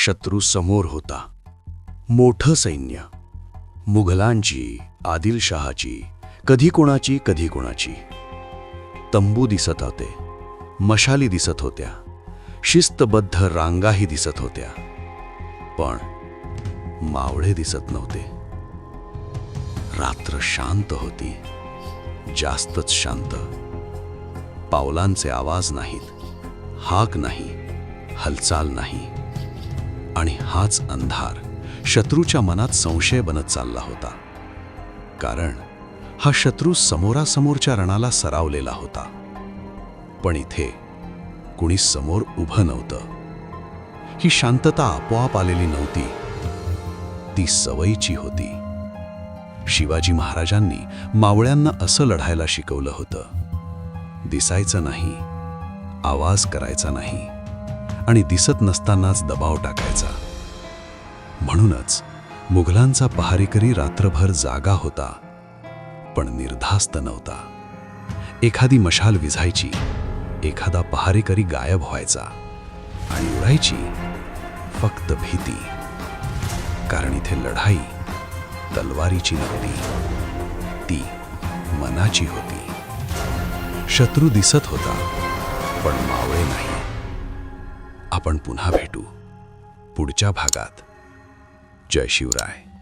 शत्रू समोर होता. मोठं सैन्य. मुघलांची, आदिलशहाची, कधी कोणाची. तंबू दिसत होते, मशाली दिसत होत्या, शिस्तबद्ध रांगाही दिसत होत्या. पण मावळे दिसत नव्हते. रात्र शांत होती, जास्तच शांत. पावलांचे आवाज नाहीत, हाक नाही, हालचाल नाही. आणि हाच अंधार शत्रूच्या मनात संशय बनत चालला होता. कारण हा शत्रू समोरासमोरच्या रणाला सरावलेला होता. पण इथे कुणी समोर उभं नव्हतं. ही शांतता आपोआप आलेली नव्हती, ती सवयीची होती. शिवाजी महाराजांनी मावळ्यांना असं लढायला शिकवलं होतं. दिसायचं नाही, आवाज करायचा नाही, आणि दिसत नसतानाच दबाव टाकायचा. म्हणूनच मुघलांचा पहारेकरी रात्रभर जागा होता, पण निर्धास्त नव्हता. एखादी मशाल विझायची, एखादा पहारेकरी गायब व्हायचा, आणि उरायची फक्त भीती. कारण इथे लढाई तलवारीची नव्हती, ती मनाची होती. शत्रू दिसत होता, पण मावळे नाही. आपण पुन्हा भेटू पुढच्या भागात. जय शिवराय.